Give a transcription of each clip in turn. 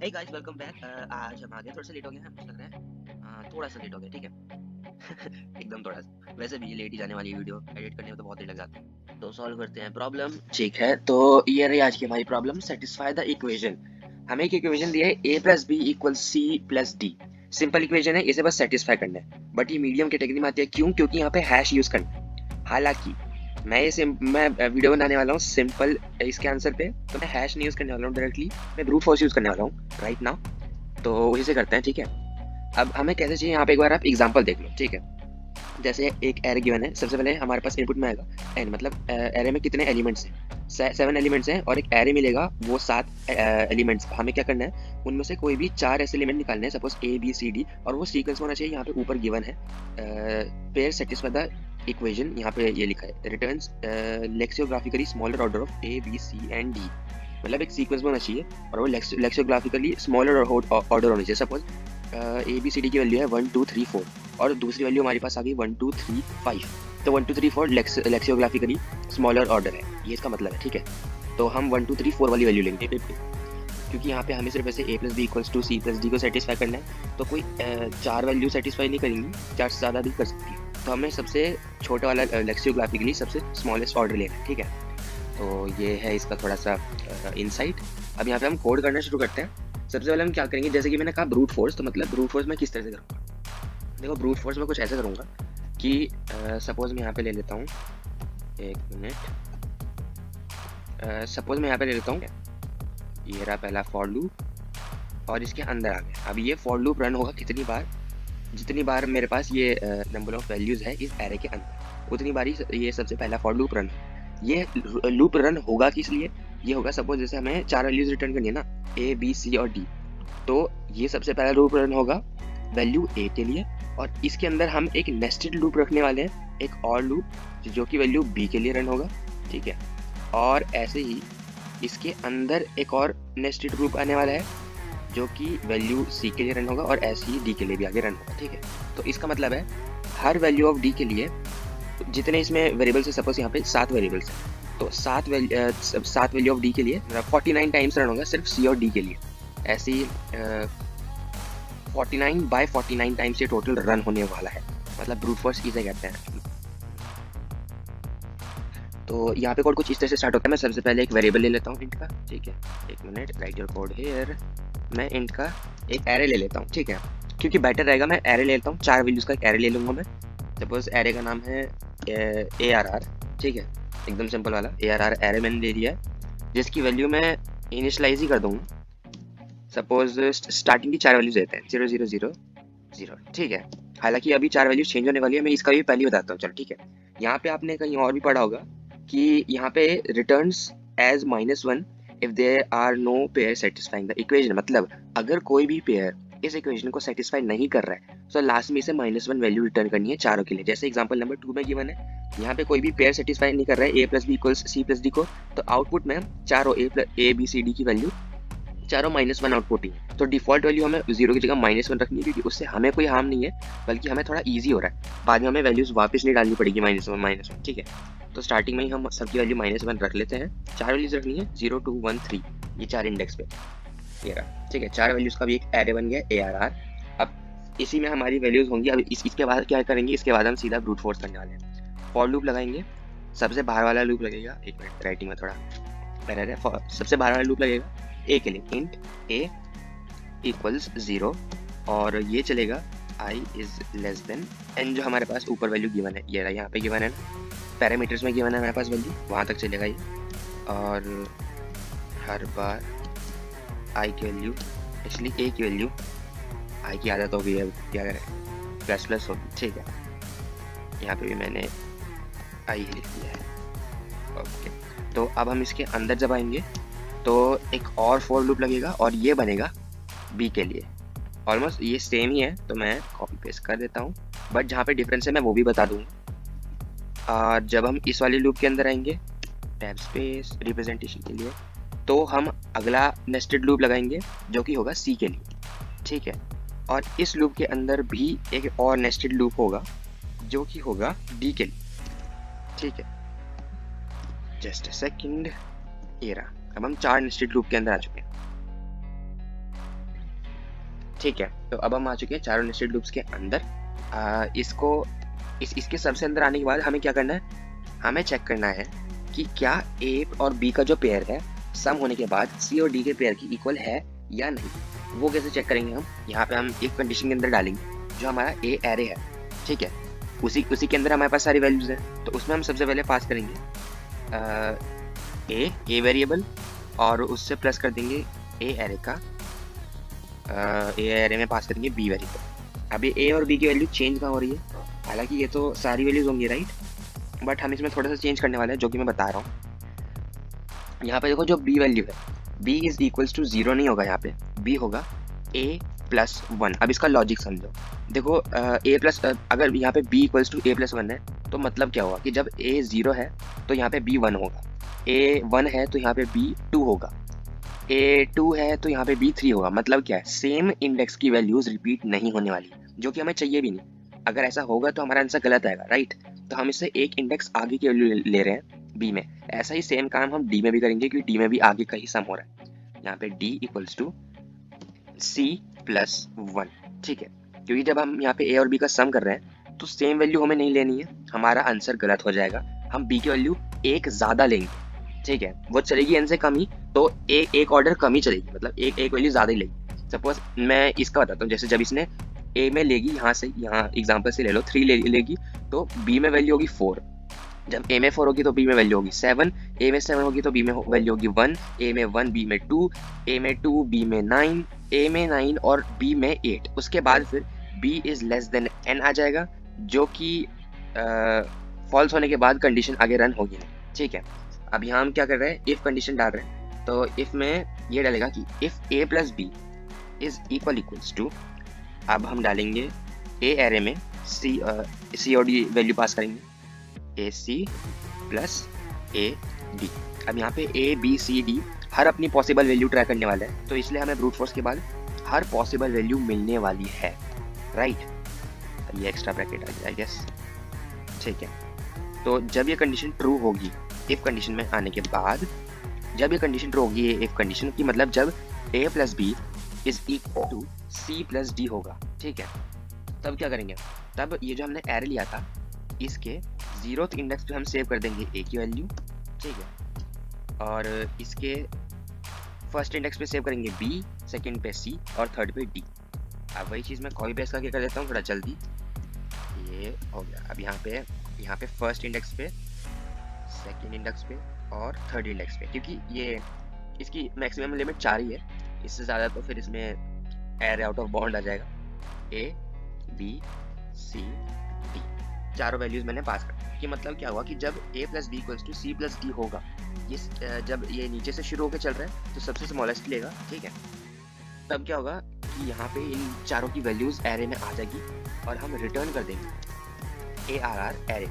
Hey guys welcome back. आज हम आ गए, थोड़ा सा लेट हो गया है, मुझे लग रहा है थोड़ा सा लेट हो गया, ठीक है। एकदम थोड़ा सा, वैसे भी ये लेट ही जाने वाली वीडियो एडिट करने में तो बहुत देर लग जाती है, तो सॉल्व करते हैं प्रॉब्लम। ठीक है, तो ये रही आज की हमारी प्रॉब्लम। Satisfy the equation. हमें एक इक्वेशन दिया है a plus B equal C plus D. Simple equation है, इसे बस सेटिस्फाई करना है, बट ये मीडियम कैटेगरी में आती है। क्यों? क्योंकि यहाँ पे हैश यूज करना है। हालांकि मैं वीडियो बनाने वाला हूँ सिंपल इसके आंसर पे, तो मैं हैश नहीं यूज करने वाला हूँ डायरेक्टली, मैं ब्रूट फोर्स यूज करने वाला हूँ राइट नाउ। तो वही से करते हैं, ठीक है। अब हमें कैसे चाहिए, यहाँ पे एक बार आप एग्जांपल देख लो, ठीक है। जैसे एक एरे गिवन है, सबसे पहले हमारे पास इनपुट में आएगा एन, मतलब एरे में कितने एलिमेंट्स हैं, 7 एलिमेंट्स हैं, और एक एरे मिलेगा वो 7 एलिमेंट्स। हमें क्या करना है, उनमें से कोई भी 4 ऐसे एलिमेंट निकालने हैं, suppose A B C D, और वो सीक्वेंस होना चाहिए। यहाँ पे ऊपर गिवन है पेयर सेटिस्फाई द इक्वेशन, यहाँ पे ये लिखा है returns lexicographically smaller order of A B C and D. मतलब एक सीक्वेंस में होना चाहिए और वो लेक्सियोग्राफिकली स्मॉलर ऑर्डर होना चाहिए। Suppose A B C D की वैल्यू है 1 2 3 4, और दूसरी वैल्यू हमारी पास आ गई 1 2 3 5, तो 1 2 3 4 लेक्सियोग्राफिकली स्मॉलर ऑर्डर है, ये इसका मतलब है, ठीक है। तो हम 1 2 3 4 वाली वैल्यू लेंगे, क्योंकि यहाँ पे हमें सिर्फ ऐसे a plus B equals to C plus D को सेटिस्फाई करना है, तो कोई 4 वैल्यू सेटिस्फाई नहीं करेंगी, 4 से ज़्यादा भी कर सकती है। तो हमें सबसे छोटा वाला लेक्सियोग्राफिकली सबसे स्मॉलेस्ट ऑर्डर लेना है, ठीक है। तो ये है इसका थोड़ा सा इनसाइट। अब यहाँ पे हम कोड करना शुरू करते हैं। सबसे पहले हम क्या करेंगे, जैसे कि मैंने कहा ब्रूट फोर्स, तो मतलब ब्रूट फोर्स मैं किस तरह से करूँगा। देखो ब्रूट फोर्स में कुछ ऐसे करूँगा कि सपोज मैं यहाँ पे ले लेता हूँ, एक मिनट, सपोज मैं यहाँ पे ले लेता हूँ, ये रहा पहला फॉर लूप और इसके अंदर आ गया। अब ये फॉर लूप रन होगा कितनी बार, जितनी बार मेरे पास ये नंबर ऑफ वैल्यूज है इस एरे के अंदर, उतनी बार ही ये सबसे पहला फॉर लूप रन। ये लूप रन होगा किस लिए, ये होगा सपोज जैसे हमें 4 वैल्यूज रिटर्न करनी है ना, ए बी सी और डी, तो ये सबसे पहला लूप रन होगा वैल्यू ए के लिए, और इसके अंदर हम एक नेस्टेड लूप रखने वाले हैं, एक और लूप जो कि वैल्यू बी के लिए रन होगा, ठीक है। और ऐसे ही इसके अंदर एक और नेस्टेड लूप आने वाला है जो कि वैल्यू सी के लिए रन होगा, और ऐसे ही डी के लिए भी आगे रन होगा, ठीक है। तो इसका मतलब है हर वैल्यू ऑफ डी के लिए जितने इसमें वेरिएबल्स है, सपोज यहाँ पे 7 वेरिएबल्स है, तो 7 वैल्यू ऑफ डी के लिए 49 टाइम्स रन होगा सिर्फ सी और डी के लिए। ऐसे ही 49/49 टाइम्स ये टोटल रन होने वाला है, मतलब ब्रूट फोर्स इसे कहते हैं। तो यहाँ पे कोड कुछ इस तरह से स्टार्ट होता है। मैं सबसे पहले एक वेरिएबल ले लेता हूँ इंट का, ठीक है। एक minute, right your code here. मैं इंट का एक एरे ले लेता हूँ, ठीक है, क्योंकि बेटर रहेगा। मैं एरे ले लेता हूँ, 4 वैल्यूज का एक एरे ले लूँगा मैं। सपोज एरे का नाम है ARR, ठीक है, एकदम सिंपल वाला ARR एरे मैंने ले लिया है, जिसकी वैल्यू मैं इनिशलाइज ही कर दूँगा। सपोज स्टार्टिंग की 4 वैल्यूज देते हैं 0 0 0 0, ठीक है। हालांकि अभी 4 वैल्यूज चेंज होने वाली है, मैं इसका भी पहले ही बताता हूँ, चलो ठीक है। यहाँ पे आपने कहीं और भी पढ़ा होगा कि यहाँ पे returns as -1 if there are no pair satisfying the equation, मतलब अगर कोई भी पेयर इस इक्वेशन को सेटिस्फाई नहीं कर रहा है तो लास्ट में इसे -1 वैल्यू रिटर्न करनी है चारों के लिए। जैसे एग्जांपल नंबर 2 में गिवन है, यहाँ पे कोई भी पेयर सेटिस्फाई नहीं कर रहा है a plus B equals C plus D को, तो आउटपुट में चारों ए बी सी डी की वैल्यू चारों -1 आउटपुट ही है। तो डिफॉल्ट वैल्यू हमें 0 की जगह -1 रखनी है, क्योंकि उससे हमें कोई हार्म नहीं है, बल्कि हमें थोड़ा ईजी हो रहा है, बाद में हमें वैल्यूज वापस नहीं डालनी पड़ेगी -1, ठीक है। तो स्टार्टिंग में ही हम सबकी वैल्यू -1 रख लेते हैं। 4 वैल्यूज रखनी है 0 2 1 3, ये 4 इंडेक्स पे, ये रहा, ठीक है। 4 वैल्यूज का भी एक एरे बन गया ARR। अब इसी में हमारी वैल्यूज होंगी। अब इसके बाद क्या करेंगे, इसके बाद हम सीधा ब्रूट फोर्स करने वाले हैं। फॉर लूप लगाएंगे, सबसे बाहर वाला लूप लगेगा, एक मिनट राइटिंग में थोड़ा एरर है। सबसे बाहर वाला लूप लगेगा ए के लिए, इंट ए इक्वल्स 0, और ये चलेगा i is less than n, जो हमारे पास ऊपर वैल्यू गिवन है, ये रहा, यहाँ पे गिवन है ना, पैरामीटर्स में गिवन है हमारे पास वैल्यू, वहाँ तक चलेगा ये। और हर बार i की वैल्यू, एक्चुअली a की वैल्यू, i की आदत हो गई है, क्या करें, प्लस होगी, ठीक है। यहाँ पे भी मैंने i ही लिख दिया है, ओके। तो अब हम इसके अंदर जब आएंगे तो एक और फॉर लूप लगेगा, और ये बनेगा b के लिए। ऑलमोस्ट ये सेम ही है, तो मैं कॉपी पेस्ट कर देता हूँ, बट जहाँ पे डिफरेंस है मैं वो भी बता दूंगा। और जब हम इस वाले लूप के अंदर आएंगे, टैब स्पेस रिप्रेजेंटेशन के लिए, तो हम अगला नेस्टेड लूप लगाएंगे जो कि होगा c के लिए, ठीक है। और इस लूप के अंदर भी एक और नेस्टेड लूप होगा जो कि होगा d के लिए, ठीक है। जस्ट अ सेकेंड, ये रहा। अब हम 4 नेस्टेड लूप के अंदर आ चुके हैं। ठीक है, तो अब हम आ चुके हैं चारों नेस्टेड लूप्स के अंदर। इसके सबसे अंदर आने के बाद हमें क्या करना है, हमें चेक करना है कि क्या ए और बी का जो पेयर है सम होने के बाद सी और डी के पेयर की इक्वल है या नहीं। वो कैसे चेक करेंगे हम, यहाँ पे हम एक कंडीशन के अंदर डालेंगे जो हमारा ए एरे है, ठीक है, उसी के अंदर हमारे पास सारी वैल्यूज हैं। तो उसमें हम सबसे पहले पास करेंगे ए वेरिएबल और उससे प्लस कर देंगे ए एरे का, ए एरे में पास करेंगे बी वेरिएबल। अभी ए और बी की वैल्यू चेंज कहाँ हो रही है, हालांकि ये तो सारी वैल्यूज होंगी राइट, बट हम इसमें थोड़ा सा चेंज करने वाले हैं जो कि मैं बता रहा हूँ। यहाँ पे देखो जो b वैल्यू है, b इज इक्वल्स टू 0 नहीं होगा, यहाँ पे b होगा a+1। अब इसका लॉजिक समझो, देखो अगर यहाँ पे b इक्वल्स टू a+1 है तो मतलब क्या होगा कि जब a 0 है तो यहाँ पे b 1 होगा, a 1 है तो यहाँ पे b 2 होगा, a 2 है तो यहाँ पे b 3 होगा। मतलब क्या है, सेम इंडेक्स की वैल्यूज रिपीट नहीं होने वाली, जो कि हमें चाहिए भी नहीं। अगर ऐसा होगा तो हमारा आंसर गलत आएगा राइट। तो हम इससे एक इंडेक्स आगे की वैल्यू ले रहे हैं b में। ऐसा ही सेम काम हम d में भी करेंगे क्योंकि d में भी आगे का ही सम हो रहा है। यहाँ पे d इक्वल्स टू c+1, ठीक है, क्योंकि जब हम यहाँ पे a और b का सम कर रहे हैं तो सेम वैल्यू हमें नहीं लेनी है, हमारा आंसर गलत हो जाएगा। हम b की वैल्यू एक ज्यादा लेंगे, ठीक है, वो चलेगी n से कम ही, तो एक ऑर्डर कम ही चलेगी, मतलब एक वैल्यू ज्यादा ही लेगी। सपोज मैं इसका बताता हूँ, जैसे जब इसने a में लेगी, यहाँ एग्जाम्पल से ले लो 3 लेगी, तो b में वैल्यू होगी 4, जब a में 4 होगी तो b में वैल्यू होगी 7, a में 7 होगी तो b में वैल्यू होगी 1, a में 1 b में 2, a में 2 b में 9, a में 9 और b में 8। उसके बाद फिर b is less than n आ जाएगा, जो कि फॉल्स होने के बाद कंडीशन आगे रन होगी नहीं, ठीक है। अब यहाँ हम क्या कर रहे हैं, इफ कंडीशन डाल रहे हैं, तो इफ में ये डालेगा कि if a plus B is equals to, अब हम डालेंगे a एरे में c और d वैल्यू पास करेंगे, A C plus A D. अब यहाँ पे ए बी सी डी हर अपनी पॉसिबल वैल्यू ट्राई करने वाला है, तो इसलिए हमें ब्रूट फोर्स के बाद हर पॉसिबल वैल्यू मिलने वाली है राइट। ये एक्स्ट्रा ब्रैकेट आ गया आई गेस, ठीक है। तो जब ये कंडीशन ट्रू होगी इफ कंडीशन में आने के बाद, जब ये कंडीशन ट्रू होगी इफ कंडीशन की, मतलब जब A plus B is equal to C plus D होगा, ठीक है, तब क्या करेंगे, तब ये जो हमने एरे लिया था इसके 0th इंडेक्स पे हम सेव कर देंगे a की वैल्यू, ठीक है, और इसके फर्स्ट इंडेक्स पे सेव करेंगे b, सेकंड पे c और थर्ड पे d। अब वही चीज़ मैं कॉपी पेस्ट करके कर देता हूँ थोड़ा जल्दी, ये हो गया। अब यहाँ पे फर्स्ट इंडेक्स पे, सेकंड इंडेक्स पे और थर्ड इंडेक्स पे, क्योंकि ये इसकी मैक्सिमम लिमिट 4 ही है, इससे ज़्यादा तो फिर इसमें एरे आउट ऑफ बाउंड आ जाएगा। a b c d चारों वैल्यूज मैंने पास कर, कि मतलब क्या हुआ कि जब a plus B equals to C plus D होगा, जब ये नीचे से शुरू होकर चल रहा है तो सबसे स्मॉलेस्ट लेगा, ठीक है, तब क्या होगा कि यहाँ पे इन चारों की वैल्यूज एरे में आ जाएगी और हम रिटर्न कर देंगे ARR एरे,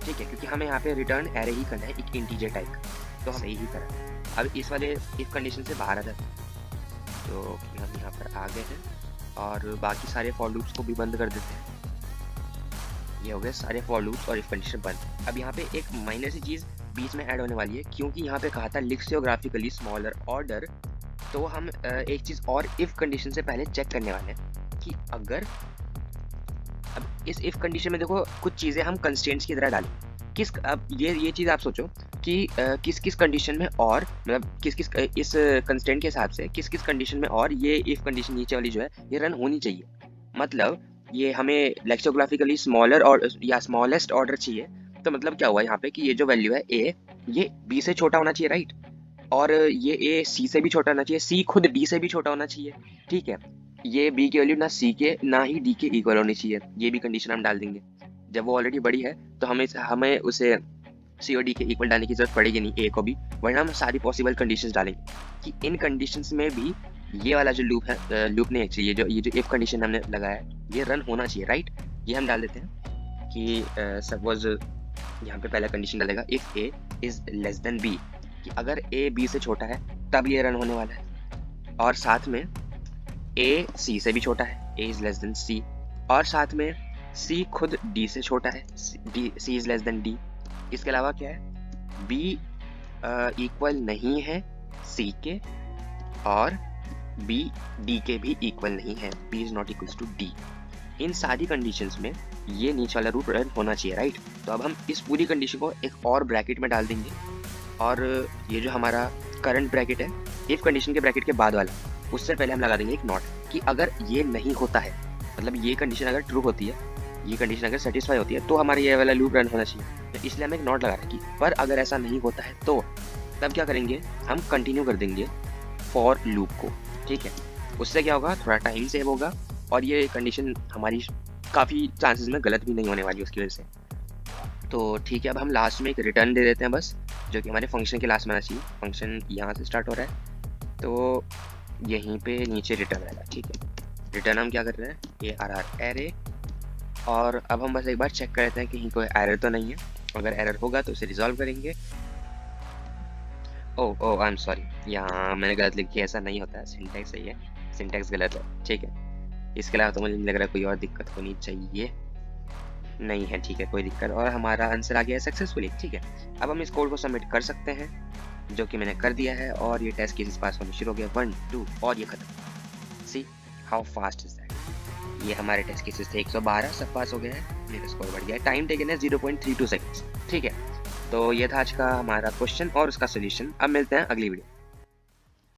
ठीक है, क्योंकि हमें यहाँ पे रिटर्न एरे ही करना है एक इंटीजर टाइप का, तो हम सही ही करें। अब इस वाले इफ कंडीशन से बाहर आ जाते हैं, तो हम यहाँ पर आ गए हैं और बाकी सारे फॉर लूप्स को भी बंद कर देते हैं। ये हो गए सारे फॉर लूप्स और इफ कंडीशन बंद। अब यहाँ पे एक माइनर सी चीज़ बीच में ऐड होने वाली है, क्योंकि यहाँ पे कहा था लेक्सियोग्राफिकली स्मॉलर ऑर्डर, तो हम एक चीज़ और इफ कंडीशन से पहले चेक करने वाले हैं कि अगर अब इस इफ कंडीशन में देखो कुछ चीज़ें हम कंस्ट्रेंट्स की तरह डालें, अब ये चीज़ आप सोचो कि किस कंडीशन में, और मतलब किस इस कंस्ट्रेंट के हिसाब से किस कंडीशन में और ये इफ कंडीशन नीचे वाली जो है ये रन होनी चाहिए। मतलब ये हमें लेक्सियोग्राफिकली स्मॉलर और या स्मॉलेस्ट ऑर्डर चाहिए, तो मतलब क्या हुआ यहाँ पे कि ये जो वैल्यू है a ये b से छोटा होना चाहिए राइट, और ये a c से भी छोटा होना चाहिए, c खुद d से भी छोटा होना चाहिए, ठीक है, ये b की वैल्यू ना c के ना ही d के इक्वल होनी चाहिए, ये भी कंडीशन हम डाल देंगे। जब वो ऑलरेडी बड़ी है तो हमें उसे c और d के इक्वल डालने की जरूरत पड़ेगी नहीं a को भी, वरना हम सारी पॉसिबल कंडीशंस डालेंगे कि इन कंडीशंस में भी ये वाला जो लूप नहीं चाहिए, ये जो इफ कंडीशन हमने लगाया है ये रन होना चाहिए राइट। ये हम डाल देते हैं कि सपोज यहाँ पे पहला कंडीशन डालेगा if a is less than b, कि अगर a b से छोटा है तब ये रन होने वाला है, और साथ में a c से भी छोटा है, a is less than c, और साथ में c खुद d से छोटा है, c is less than d। इसके अलावा क्या है, b इक्वल नहीं है c के, और बी डी के भी इक्वल नहीं है, B is not equal to D. इन सारी कंडीशंस में ये नीचे वाला रूट रन होना चाहिए, राइट। तो अब हम इस पूरी कंडीशन को एक और ब्रैकेट में डाल देंगे, और ये जो हमारा करंट ब्रैकेट है, इफ कंडीशन के ब्रैकेट के बाद वाला, उससे पहले हम लगा देंगे एक नॉट, कि अगर ये नहीं होता है, मतलब ये कंडीशन अगर ट्रू होती है, ये कंडीशन अगर सेटिस्फाई होती है, तो हमारा ये वाला लूप रन होना चाहिए। तो इसलिए हम एक नॉट लगा रहे हैं। पर अगर ऐसा नहीं होता है तो तब क्या करेंगे, हम कंटिन्यू कर देंगे फॉर लूप को, ठीक है। उससे क्या होगा, थोड़ा टाइम सेव होगा, और ये कंडीशन हमारी काफ़ी चांसेस में गलत भी नहीं होने वाली उसकी वजह से। तो ठीक है, अब हम लास्ट में एक रिटर्न दे देते हैं बस, जो कि हमारे फंक्शन के लास्ट में आना चाहिए। फंक्शन यहाँ से स्टार्ट हो रहा है, तो यहीं पे नीचे रिटर्न आएगा, ठीक है। रिटर्न हम क्या कर रहे हैं, ARR एरे। और अब हम बस एक बार चेक कर लेते हैं कहीं कोई एरर तो नहीं है। अगर एरर होगा तो उसे रिजॉल्व करेंगे। ओह आई एम सॉरी, यहाँ मैंने गलत लिख दिया, ऐसा नहीं होता है, सिंटैक्स सही है, सिंटैक्स गलत है, ठीक है। इसके अलावा तो मुझे नहीं लग रहा कोई और दिक्कत होनी चाहिए, नहीं है, ठीक है, कोई दिक्कत। और हमारा आंसर आ गया है सक्सेसफुली, ठीक है। अब हम इस कोड को सबमिट कर सकते हैं, जो कि मैंने कर दिया है, और ये टेस्ट केसेस पास होने शुरू हो गया, 1 2 और ये खत्म। See how fast is that. ये हमारे टेस्ट केसेस थे 112, सब पास हो गया है, मेरा स्कोर बढ़ गया है। टाइम टेकन है 0.32 सेकेंड्स, ठीक है। तो ये था आज का हमारा क्वेश्चन और उसका सोल्यूशन। अब मिलते हैं अगली वीडियो।